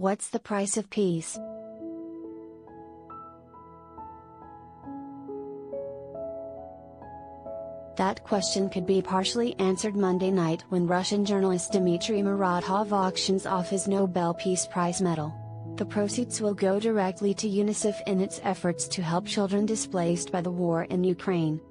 What's the price of peace? That question could be partially answered Monday night when Russian journalist Dmitry Muratov auctions off his Nobel Peace Prize medal. The proceeds will go directly to UNICEF in its efforts to help children displaced by the war in Ukraine.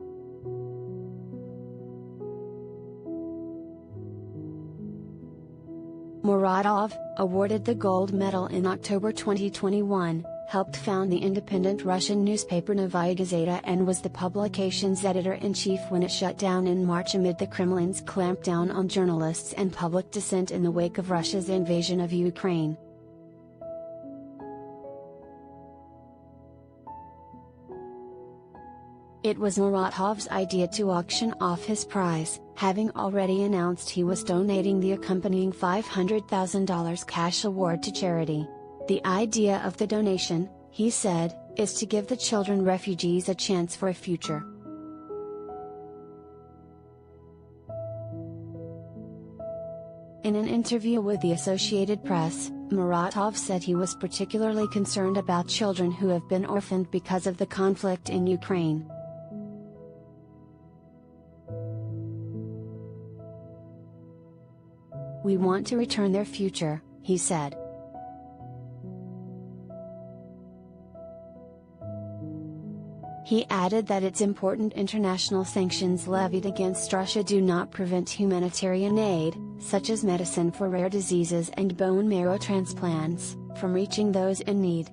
Muratov, awarded the gold medal in October 2021, helped found the independent Russian newspaper Novaya Gazeta and was the publication's editor-in-chief when it shut down in March amid the Kremlin's clampdown on journalists and public dissent in the wake of Russia's invasion of Ukraine. It was Muratov's idea to auction off his prize, having already announced he was donating the accompanying $500,000 cash award to charity. The idea of the donation, he said, is to give the children refugees a chance for a future. In an interview with the Associated Press, Muratov said he was particularly concerned about children who have been orphaned because of the conflict in Ukraine. "We want to return their future," he said. He added that it's important international sanctions levied against Russia do not prevent humanitarian aid, such as medicine for rare diseases and bone marrow transplants, from reaching those in need.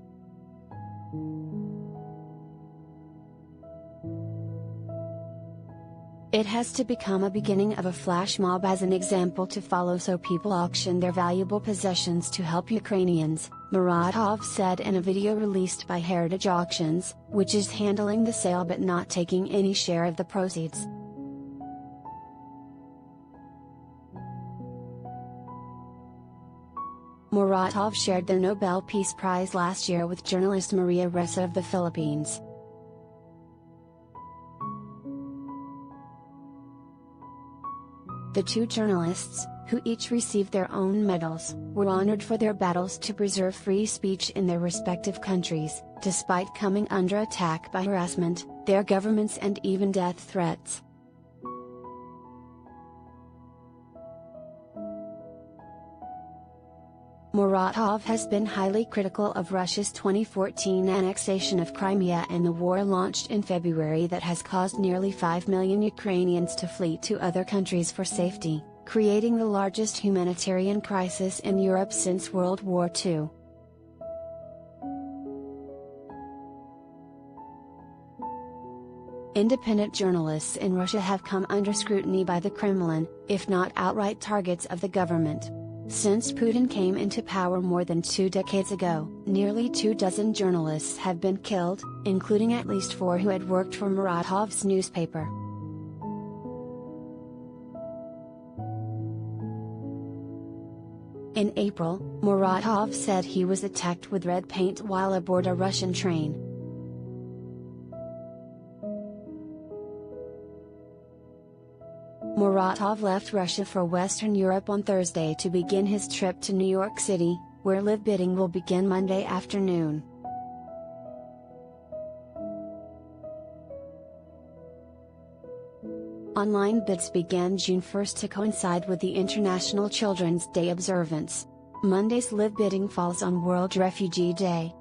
It has to become a beginning of a flash mob as an example to follow, so people auction their valuable possessions to help Ukrainians, Muratov said in a video released by Heritage Auctions, which is handling the sale but not taking any share of the proceeds. Muratov shared the Nobel Peace Prize last year with journalist Maria Ressa of the Philippines. The two journalists, who each received their own medals, were honored for their battles to preserve free speech in their respective countries, despite coming under attack by harassment, their governments and even death threats. Muratov has been highly critical of Russia's 2014 annexation of Crimea and the war launched in February that has caused nearly 5 million Ukrainians to flee to other countries for safety, creating the largest humanitarian crisis in Europe since World War II. Independent journalists in Russia have come under scrutiny by the Kremlin, if not outright targets of the government. Since Putin came into power more than 2 decades ago, nearly 24 journalists have been killed, including at least 4 who had worked for Muratov's newspaper. In April, Muratov said he was attacked with red paint while aboard a Russian train. Muratov left Russia for Western Europe on Thursday to begin his trip to New York City, where live bidding will begin Monday afternoon. Online bids began June 1 to coincide with the International Children's Day observance. Monday's live bidding falls on World Refugee Day.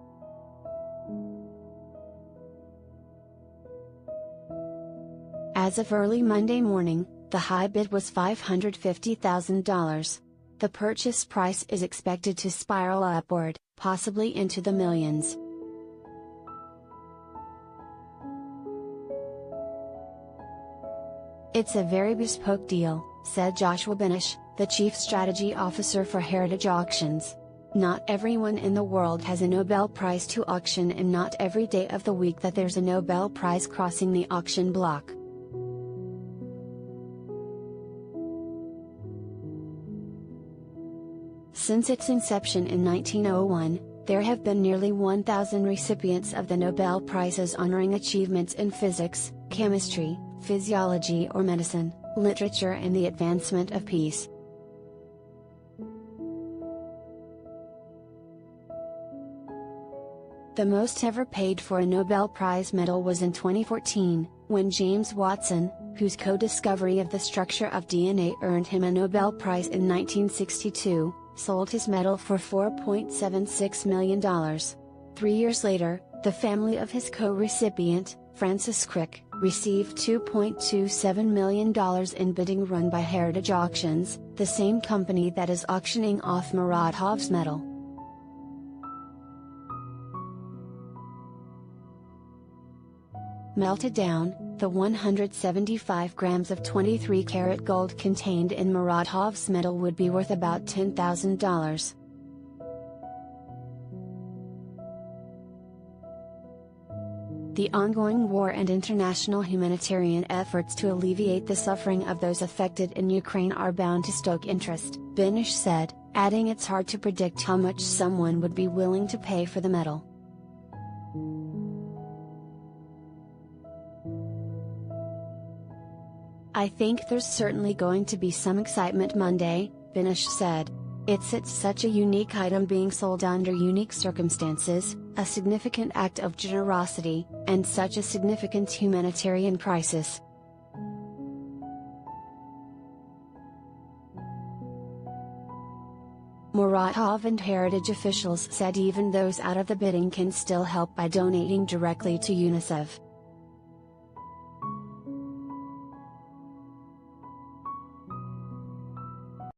As of early Monday morning, the high bid was $550,000. The purchase price is expected to spiral upward, possibly into the millions. "It's a very bespoke deal," said Joshua Benish, the chief strategy officer for Heritage Auctions. "Not everyone in the world has a Nobel Prize to auction, and not every day of the week that there's a Nobel Prize crossing the auction block." Since its inception in 1901, there have been nearly 1,000 recipients of the Nobel Prizes honoring achievements in physics, chemistry, physiology or medicine, literature and the advancement of peace. The most ever paid for a Nobel Prize medal was in 2014, when James Watson, whose co-discovery of the structure of DNA earned him a Nobel Prize in 1962, sold his medal for $4.76 million. 3 years later, the family of his co-recipient, Francis Crick, received $2.27 million in bidding run by Heritage Auctions, the same company that is auctioning off Muratov's medal. Melted down, the 175 grams of 23-karat gold contained in Muratov's medal would be worth about $10,000. The ongoing war and international humanitarian efforts to alleviate the suffering of those affected in Ukraine are bound to stoke interest, Benish said, adding it's hard to predict how much someone would be willing to pay for the medal. I think there's certainly going to be some excitement Monday, Benish said. It's such a unique item being sold under unique circumstances, a significant act of generosity, and such a significant humanitarian crisis. Muratov and Heritage officials said even those out of the bidding can still help by donating directly to UNICEF.